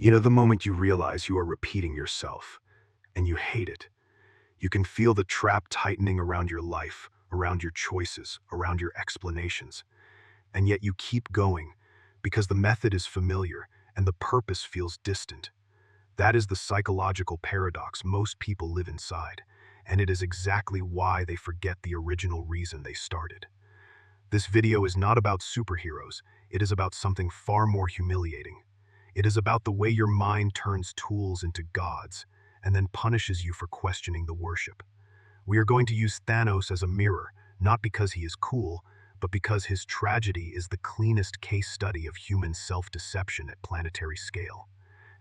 The moment you realize you are repeating yourself, and you hate it. You can feel the trap tightening around your life, around your choices, around your explanations. And yet you keep going, because the method is familiar and the purpose feels distant. That is the psychological paradox most people live inside, and it is exactly why they forget the original reason they started. This video is not about superheroes, it is about something far more humiliating. It is about the way your mind turns tools into gods and then punishes you for questioning the worship. We are going to use Thanos as a mirror, not because he is cool, but because his tragedy is the cleanest case study of human self-deception at planetary scale.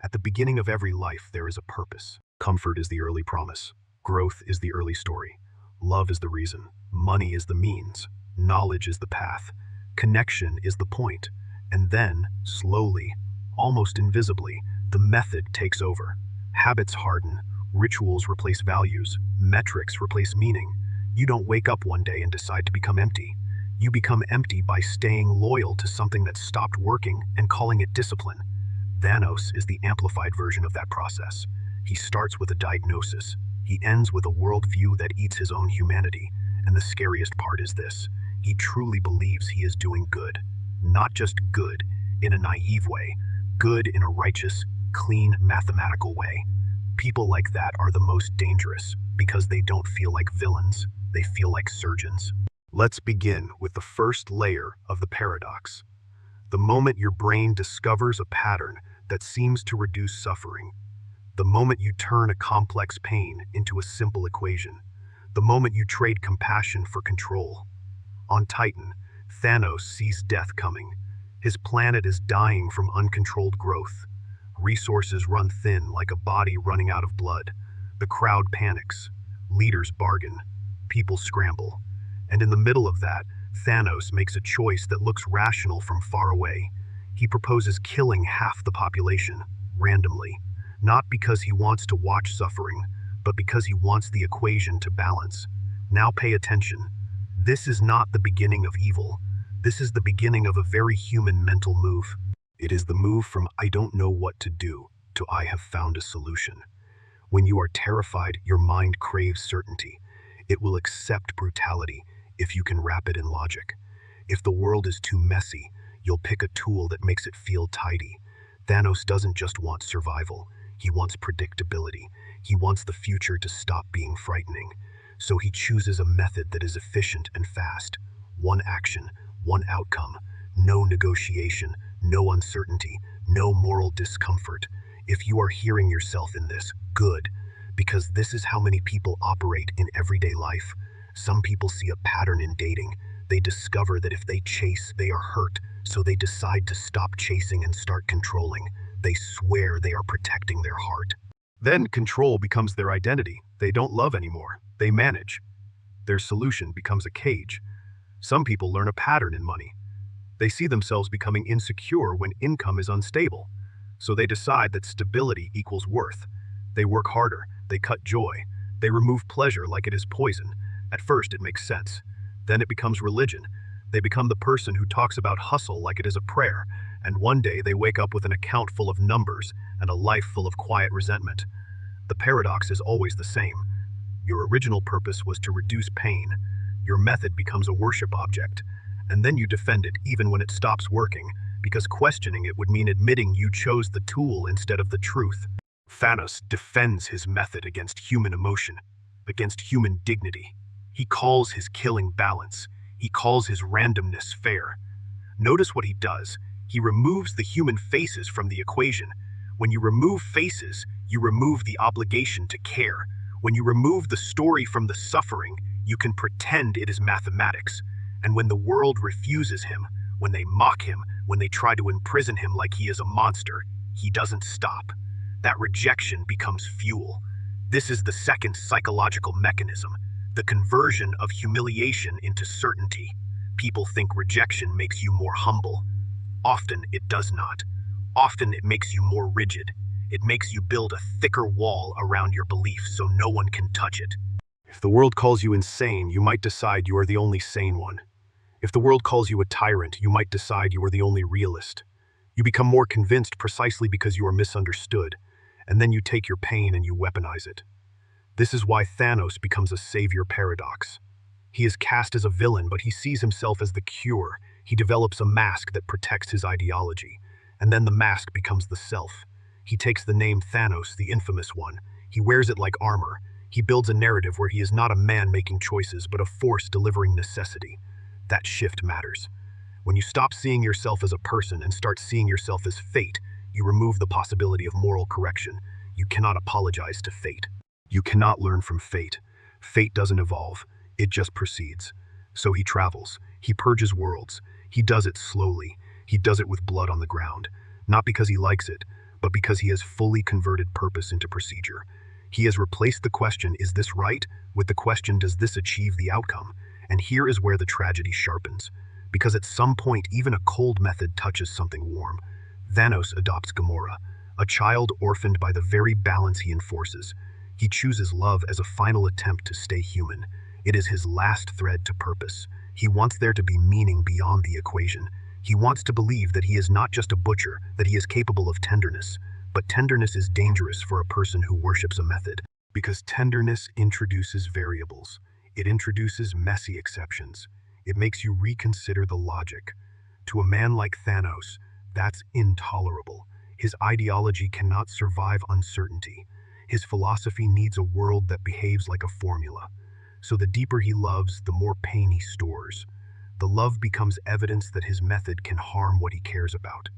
At the beginning of every life, there is a purpose. Comfort is the early promise. Growth is the early story. Love is the reason. Money is the means. Knowledge is the path. Connection is the point. And then, slowly, almost invisibly, the method takes over. Habits harden. Rituals replace values. Metrics replace meaning. You don't wake up one day and decide to become empty. You become empty by staying loyal to something that stopped working and calling it discipline. Thanos is the amplified version of that process. He starts with a diagnosis. He ends with a worldview that eats his own humanity. And the scariest part is this. He truly believes he is doing good. Not just good in a naive way, good in a righteous, clean, mathematical way. People like that are the most dangerous because they don't feel like villains. They feel like surgeons. Let's begin with the first layer of the paradox. The moment your brain discovers a pattern that seems to reduce suffering, the moment you turn a complex pain into a simple equation, the moment you trade compassion for control. On Titan, Thanos sees death coming. His planet is dying from uncontrolled growth. Resources run thin like a body running out of blood. The crowd panics. Leaders bargain. People scramble. And in the middle of that, Thanos makes a choice that looks rational from far away. He proposes killing half the population, randomly, not because he wants to watch suffering, but because he wants the equation to balance. Now pay attention. This is not the beginning of evil. This is the beginning of a very human mental move. It is the move from "I don't know what to do" to "I have found a solution." When you are terrified, your mind craves certainty. It will accept brutality if you can wrap it in logic. If the world is too messy, you'll pick a tool that makes it feel tidy. Thanos doesn't just want survival. He wants predictability. He wants the future to stop being frightening. So he chooses a method that is efficient and fast. One action, one outcome. No negotiation, no uncertainty, no moral discomfort. If you are hearing yourself in this, good, because this is how many people operate in everyday life. Some people see a pattern in dating. They discover that if they chase, they are hurt, so they decide to stop chasing and start controlling. They swear they are protecting their heart. Then control becomes their identity. They don't love anymore. They manage. Their solution becomes a cage. Some people learn a pattern in money. They see themselves becoming insecure when income is unstable. So they decide that stability equals worth. They work harder. They cut joy. They remove pleasure like it is poison. At first, it makes sense. Then it becomes religion. They become the person who talks about hustle like it is a prayer, and one day they wake up with an account full of numbers and a life full of quiet resentment. The paradox is always the same. Your original purpose was to reduce pain. Your method becomes a worship object, and then you defend it even when it stops working, because questioning it would mean admitting you chose the tool instead of the truth. Thanos defends his method against human emotion, against human dignity. He calls his killing balance. He calls his randomness fair. Notice what he does. He removes the human faces from the equation. When you remove faces, you remove the obligation to care. When you remove the story from the suffering, you can pretend it is mathematics. And when the world refuses him, when they mock him, when they try to imprison him like he is a monster, he doesn't stop. That rejection becomes fuel. This is the second psychological mechanism. The conversion of humiliation into certainty. People think rejection makes you more humble. Often it does not. Often it makes you more rigid. It makes you build a thicker wall around your beliefs so no one can touch it. If the world calls you insane, you might decide you are the only sane one. If the world calls you a tyrant, you might decide you are the only realist. You become more convinced precisely because you are misunderstood, and then you take your pain and you weaponize it. This is why Thanos becomes a savior paradox. He is cast as a villain, but he sees himself as the cure. He develops a mask that protects his ideology, and then the mask becomes the self. He takes the name Thanos, the infamous one. He wears it like armor. He builds a narrative where he is not a man making choices, but a force delivering necessity. That shift matters. When you stop seeing yourself as a person and start seeing yourself as fate, you remove the possibility of moral correction. You cannot apologize to fate. You cannot learn from fate. Fate doesn't evolve, it just proceeds. So he travels, he purges worlds, he does it slowly, he does it with blood on the ground, not because he likes it, but because he has fully converted purpose into procedure. He has replaced the question, is this right, with the question, does this achieve the outcome? And here is where the tragedy sharpens. Because at some point, even a cold method touches something warm. Thanos adopts Gamora, a child orphaned by the very balance he enforces. He chooses love as a final attempt to stay human. It is his last thread to purpose. He wants there to be meaning beyond the equation. He wants to believe that he is not just a butcher, that he is capable of tenderness. But tenderness is dangerous for a person who worships a method, because tenderness introduces variables. It introduces messy exceptions. It makes you reconsider the logic. To a man like Thanos, that's intolerable. His ideology cannot survive uncertainty. His philosophy needs a world that behaves like a formula. So the deeper he loves, the more pain he stores. The love becomes evidence that his method can harm what he cares about.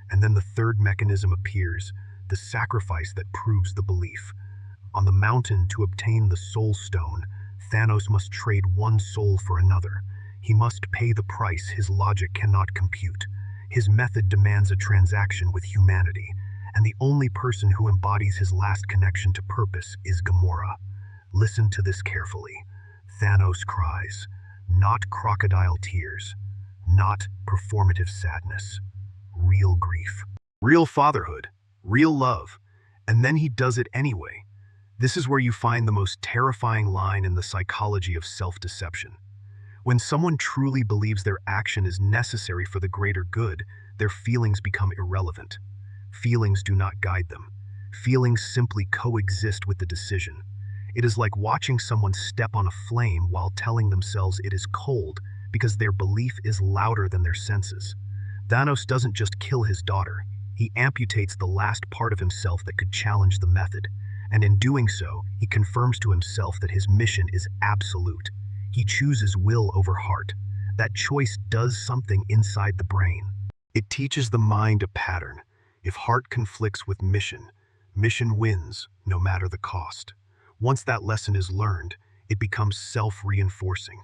And then the third mechanism appears, the sacrifice that proves the belief. On the mountain, to obtain the Soul Stone, Thanos must trade one soul for another. He must pay the price his logic cannot compute. His method demands a transaction with humanity, and the only person who embodies his last connection to purpose is Gamora. Listen to this carefully. Thanos cries, not crocodile tears, not performative sadness, real grief, real fatherhood, real love, and then he does it anyway. This is where you find the most terrifying line in the psychology of self-deception. When someone truly believes their action is necessary for the greater good, their feelings become irrelevant. Feelings do not guide them. Feelings simply coexist with the decision. It is like watching someone step on a flame while telling themselves it is cold because their belief is louder than their senses. Thanos doesn't just kill his daughter, he amputates the last part of himself that could challenge the method. And in doing so, he confirms to himself that his mission is absolute. He chooses will over heart. That choice does something inside the brain. It teaches the mind a pattern. If heart conflicts with mission, mission wins, no matter the cost. Once that lesson is learned, it becomes self-reinforcing.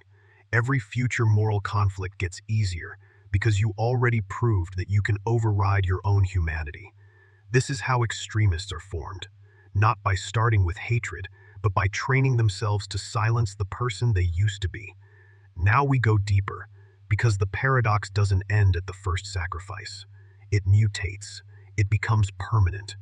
Every future moral conflict gets easier because you already proved that you can override your own humanity. This is how extremists are formed. Not by starting with hatred, but by training themselves to silence the person they used to be. Now we go deeper, because the paradox doesn't end at the first sacrifice. It mutates. It becomes permanent.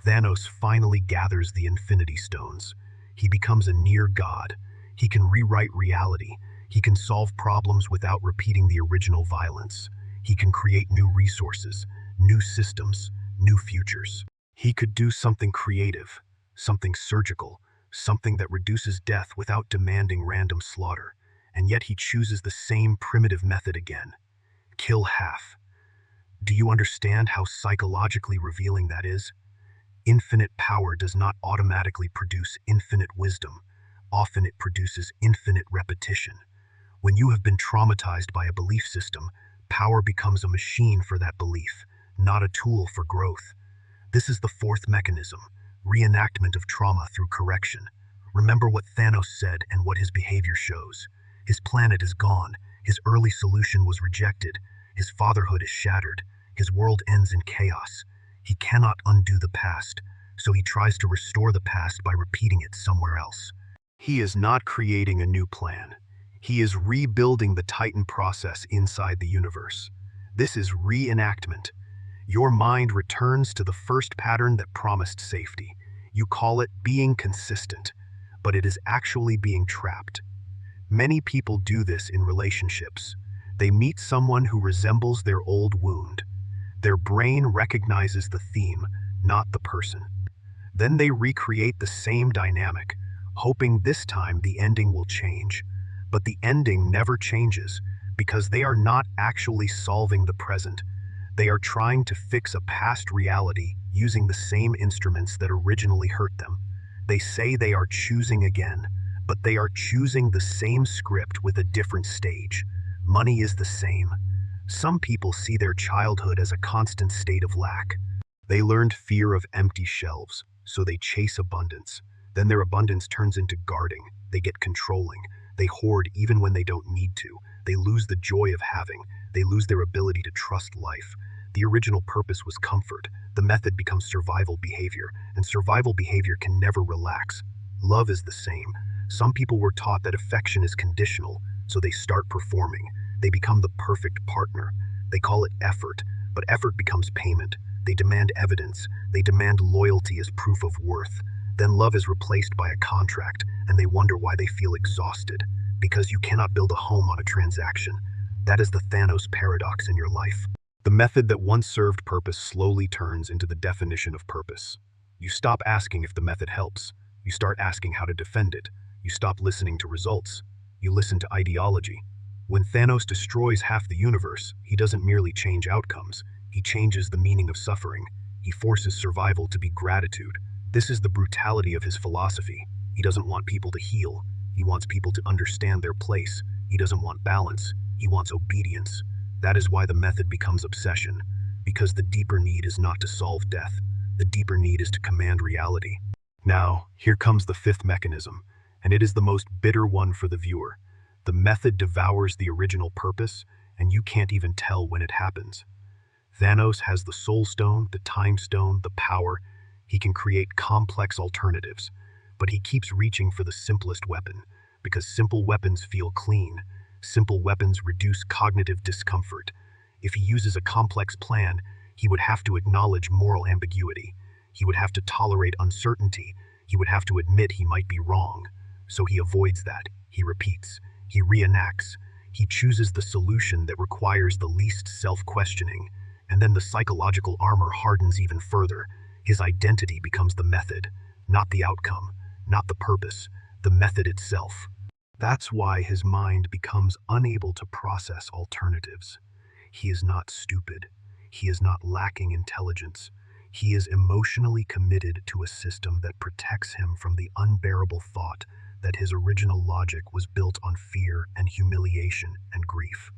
Thanos finally gathers the Infinity Stones. He becomes a near god. He can rewrite reality. He can solve problems without repeating the original violence. He can create new resources, new systems, new futures. He could do something creative, something surgical, something that reduces death without demanding random slaughter, and yet he chooses the same primitive method again. Kill half. Do you understand how psychologically revealing that is? Infinite power does not automatically produce infinite wisdom. Often it produces infinite repetition. When you have been traumatized by a belief system, power becomes a machine for that belief, not a tool for growth. This is the fourth mechanism, reenactment of trauma through correction. Remember what Thanos said and what his behavior shows. His planet is gone, his early solution was rejected, his fatherhood is shattered, his world ends in chaos. He cannot undo the past, so he tries to restore the past by repeating it somewhere else. He is not creating a new plan. He is rebuilding the Titan process inside the universe. This is reenactment. Your mind returns to the first pattern that promised safety. You call it being consistent, but it is actually being trapped. Many people do this in relationships. They meet someone who resembles their old wound. Their brain recognizes the theme, not the person. Then they recreate the same dynamic, hoping this time the ending will change. But the ending never changes because they are not actually solving the present. They are trying to fix a past reality using the same instruments that originally hurt them. They say they are choosing again, but they are choosing the same script with a different stage. Money is the same. Some people see their childhood as a constant state of lack. They learned fear of empty shelves, so they chase abundance. Then their abundance turns into guarding. They get controlling. They hoard even when they don't need to. They lose the joy of having. They lose their ability to trust life. The original purpose was comfort. The method becomes survival behavior, and survival behavior can never relax. Love is the same. Some people were taught that affection is conditional, so they start performing. They become the perfect partner. They call it effort, but effort becomes payment. They demand evidence. They demand loyalty as proof of worth. Then love is replaced by a contract, and they wonder why they feel exhausted. Because you cannot build a home on a transaction. That is the Thanos paradox in your life. The method that once served purpose slowly turns into the definition of purpose. You stop asking if the method helps. You start asking how to defend it. You stop listening to results. You listen to ideology. When Thanos destroys half the universe, he doesn't merely change outcomes. He changes the meaning of suffering. He forces survival to be gratitude. This is the brutality of his philosophy. He doesn't want people to heal. He wants people to understand their place. He doesn't want balance. He wants obedience. That is why the method becomes obsession. Because the deeper need is not to solve death. The deeper need is to command reality. Now, here comes the fifth mechanism, and it is the most bitter one for the viewer. The method devours the original purpose, and you can't even tell when it happens. Thanos has the Soul Stone, the Time Stone, the power. He can create complex alternatives, but he keeps reaching for the simplest weapon, because simple weapons feel clean. Simple weapons reduce cognitive discomfort. If he uses a complex plan, he would have to acknowledge moral ambiguity. He would have to tolerate uncertainty. He would have to admit he might be wrong. So he avoids that. He repeats. He reenacts. He chooses the solution that requires the least self-questioning. And then the psychological armor hardens even further. His identity becomes the method, not the outcome, not the purpose, the method itself. That's why his mind becomes unable to process alternatives. He is not stupid. He is not lacking intelligence. He is emotionally committed to a system that protects him from the unbearable thought that his original logic was built on fear and humiliation and grief.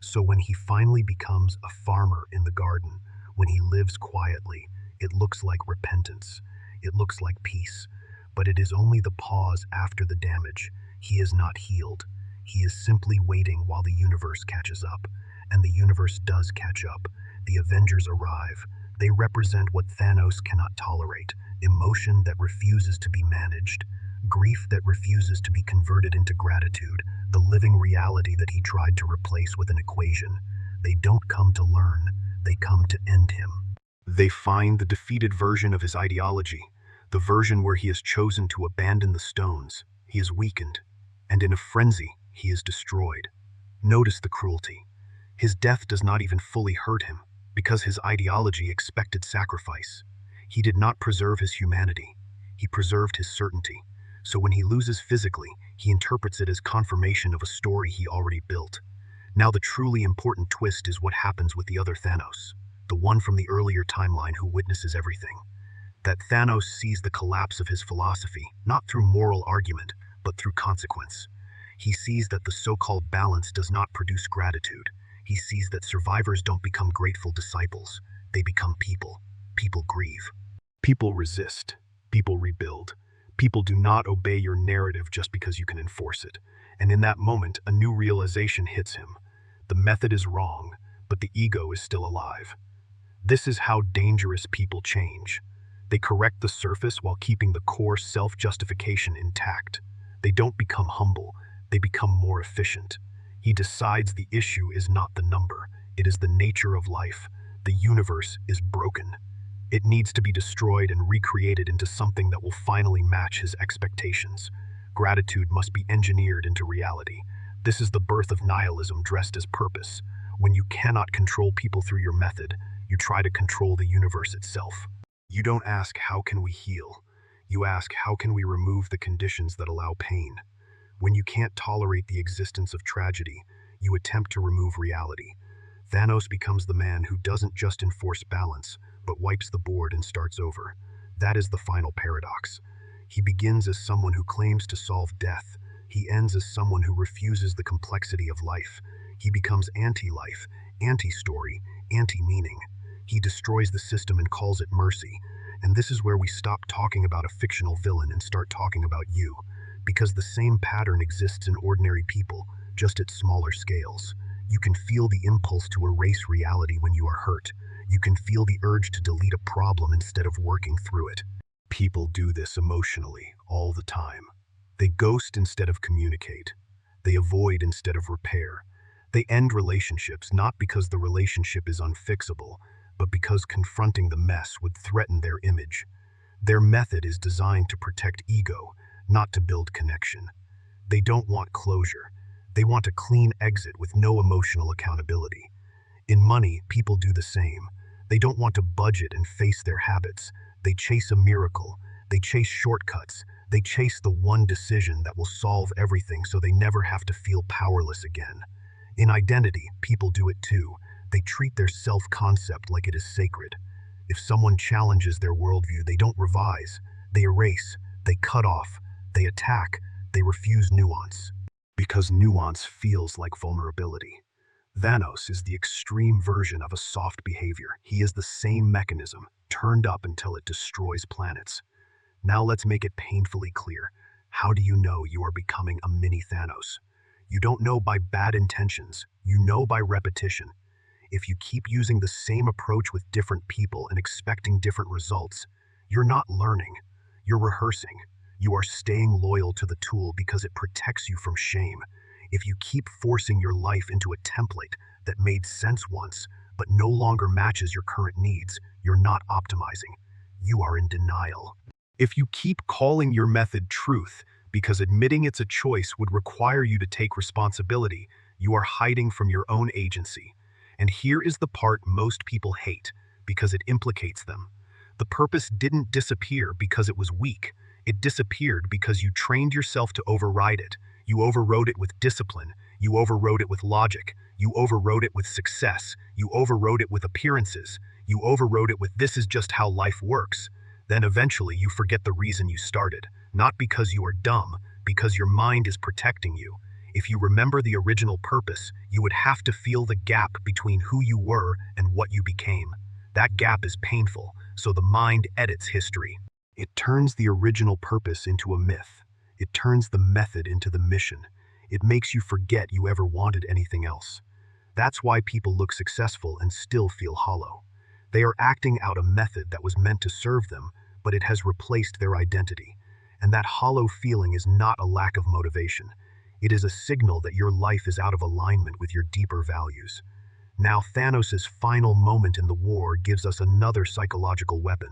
So when he finally becomes a farmer in the garden, when he lives quietly, it looks like repentance. It looks like peace. But it is only the pause after the damage. He is not healed. He is simply waiting while the universe catches up. And the universe does catch up. The Avengers arrive. They represent what Thanos cannot tolerate, emotion that refuses to be managed, grief that refuses to be converted into gratitude, the living reality that he tried to replace with an equation. They don't come to learn, they come to end him. They find the defeated version of his ideology, the version where he has chosen to abandon the stones. He is weakened, and in a frenzy, he is destroyed. Notice the cruelty. His death does not even fully hurt him, because his ideology expected sacrifice. He did not preserve his humanity. He preserved his certainty. So when he loses physically, he interprets it as confirmation of a story he already built. Now the truly important twist is what happens with the other Thanos, the one from the earlier timeline who witnesses everything. That Thanos sees the collapse of his philosophy, not through moral argument, but through consequence. He sees that the so-called balance does not produce gratitude. He sees that survivors don't become grateful disciples. They become people. People grieve. People resist. People rebuild. People do not obey your narrative just because you can enforce it. And in that moment, a new realization hits him. The method is wrong, but the ego is still alive. This is how dangerous people change. They correct the surface while keeping the core self-justification intact. They don't become humble, they become more efficient. He decides the issue is not the number, it is the nature of life. The universe is broken. It needs to be destroyed and recreated into something that will finally match his expectations. Gratitude must be engineered into reality. This is the birth of nihilism dressed as purpose. When you cannot control people through your method, You try to control the universe itself. You don't ask, how can we heal? You ask, how can we remove the conditions that allow pain? When you can't tolerate the existence of tragedy, you attempt to remove reality. Thanos becomes the man who doesn't just enforce balance, but wipes the board and starts over. That is the final paradox. He begins as someone who claims to solve death. He ends as someone who refuses the complexity of life. He becomes anti-life, anti-story, anti-meaning. He destroys the system and calls it mercy. And this is where we stop talking about a fictional villain and start talking about you. Because the same pattern exists in ordinary people, just at smaller scales. You can feel the impulse to erase reality when you are hurt. You can feel the urge to delete a problem instead of working through it. People do this emotionally, all the time. They ghost instead of communicate. They avoid instead of repair. They end relationships not because the relationship is unfixable, but because confronting the mess would threaten their image. Their method is designed to protect ego, not to build connection. They don't want closure. They want a clean exit with no emotional accountability. In money, people do the same. They don't want to budget and face their habits. They chase a miracle. They chase shortcuts. They chase the one decision that will solve everything so they never have to feel powerless again. In identity, people do it too. They treat their self-concept like it is sacred. If someone challenges their worldview, they don't revise. They erase. They cut off. They attack. They refuse nuance. Because nuance feels like vulnerability. Thanos is the extreme version of a soft behavior. He is the same mechanism, turned up until it destroys planets. Now let's make it painfully clear. How do you know you are becoming a mini Thanos? You don't know by bad intentions. You know by repetition. If you keep using the same approach with different people and expecting different results, you're not learning. You're rehearsing. You are staying loyal to the tool because it protects you from shame. If you keep forcing your life into a template that made sense once, but no longer matches your current needs, you're not optimizing. You are in denial. If you keep calling your method truth because admitting it's a choice would require you to take responsibility, you are hiding from your own agency. And here is the part most people hate, because it implicates them. The purpose didn't disappear because it was weak. It disappeared because you trained yourself to override it. You overrode it with discipline. You overrode it with logic. You overrode it with success. You overrode it with appearances. You overrode it with this is just how life works. Then eventually you forget the reason you started. Not because you are dumb, because your mind is protecting you. If you remember the original purpose, you would have to feel the gap between who you were and what you became. That gap is painful, so the mind edits history. It turns the original purpose into a myth. It turns the method into the mission. It makes you forget you ever wanted anything else. That's why people look successful and still feel hollow. They are acting out a method that was meant to serve them, but it has replaced their identity. And that hollow feeling is not a lack of motivation. It is a signal that your life is out of alignment with your deeper values. Now, Thanos' final moment in the war gives us another psychological weapon.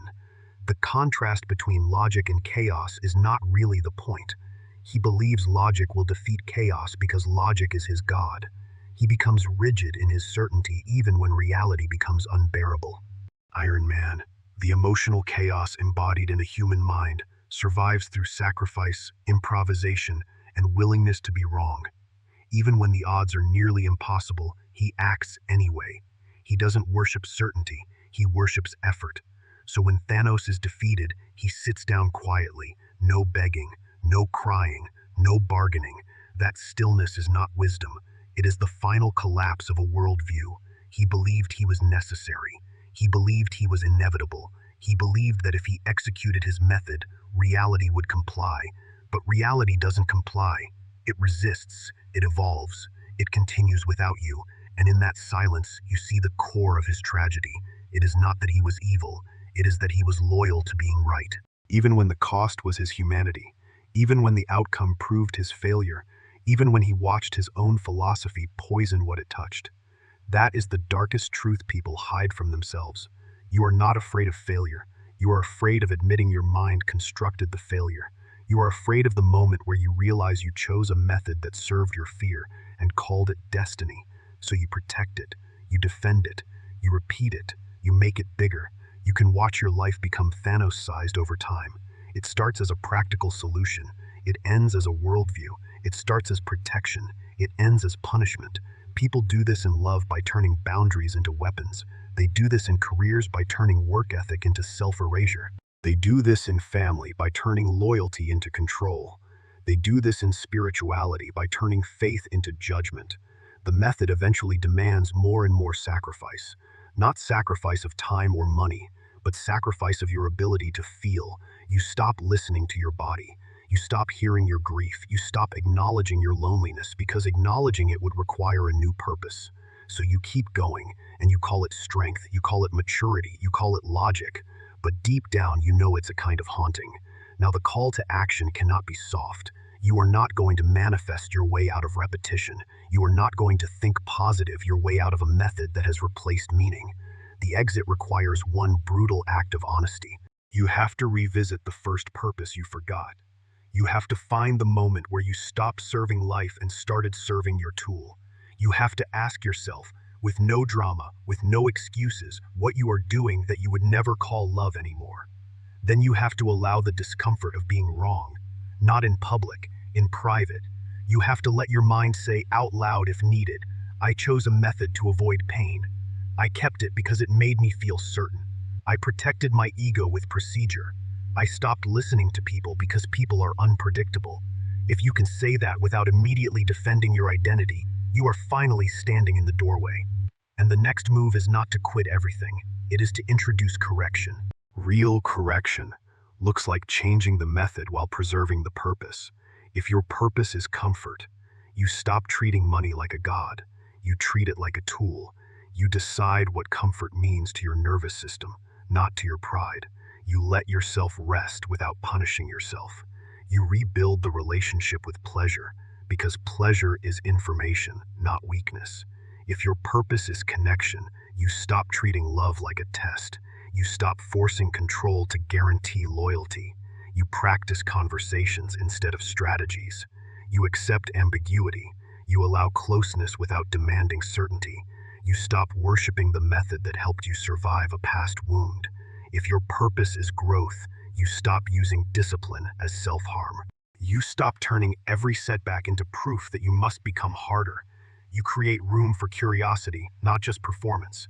The contrast between logic and chaos is not really the point. He believes logic will defeat chaos because logic is his god. He becomes rigid in his certainty even when reality becomes unbearable. Iron Man, the emotional chaos embodied in a human mind, survives through sacrifice, improvisation, and willingness to be wrong. Even when the odds are nearly impossible, he acts anyway. He doesn't worship certainty, he worships effort. So when Thanos is defeated, he sits down quietly, no begging, no crying, no bargaining. That stillness is not wisdom. It is the final collapse of a worldview. He believed he was necessary. He believed he was inevitable. He believed that if he executed his method, reality would comply. But reality doesn't comply. It resists, it evolves, it continues without you. And in that silence, you see the core of his tragedy. It is not that he was evil. It is that he was loyal to being right. Even when the cost was his humanity, even when the outcome proved his failure, even when he watched his own philosophy poison what it touched. That is the darkest truth people hide from themselves. You are not afraid of failure. You are afraid of admitting your mind constructed the failure. You are afraid of the moment where you realize you chose a method that served your fear and called it destiny. So you protect it, you defend it, you repeat it, You make it bigger. You can watch your life become Thanos-sized over time. It starts as a practical solution. It ends as a worldview. It starts as protection. It ends as punishment. People do this in love by turning boundaries into weapons. They do this in careers by turning work ethic into self-erasure. They do this in family by turning loyalty into control. They do this in spirituality by turning faith into judgment. The method eventually demands more and more sacrifice. Not sacrifice of time or money, but sacrifice of your ability to feel. You stop listening to your body. You stop hearing your grief. You stop acknowledging your loneliness because acknowledging it would require a new purpose. So you keep going, and you call it strength, you call it maturity, you call it logic. But deep down, you know it's a kind of haunting. Now, the call to action cannot be soft. You are not going to manifest your way out of repetition. You are not going to think positive your way out of a method that has replaced meaning. The exit requires one brutal act of honesty. You have to revisit the first purpose you forgot. You have to find the moment where you stopped serving life and started serving your tool. You have to ask yourself, with no drama, with no excuses, what you are doing that you would never call love anymore. Then you have to allow the discomfort of being wrong, not in public, in private. You have to let your mind say out loud if needed, I chose a method to avoid pain. I kept it because it made me feel certain. I protected my ego with procedure. I stopped listening to people because people are unpredictable. If you can say that without immediately defending your identity, you are finally standing in the doorway. And the next move is not to quit everything. It is to introduce correction. Real correction looks like changing the method while preserving the purpose. If your purpose is comfort, you stop treating money like a god. You treat it like a tool. You decide what comfort means to your nervous system, not to your pride. You let yourself rest without punishing yourself. You rebuild the relationship with pleasure, because pleasure is information, not weakness. If your purpose is connection, you stop treating love like a test. You stop forcing control to guarantee loyalty. You practice conversations instead of strategies. You accept ambiguity. You allow closeness without demanding certainty. You stop worshiping the method that helped you survive a past wound. If your purpose is growth, you stop using discipline as self-harm. You stop turning every setback into proof that you must become harder. You create room for curiosity, not just performance.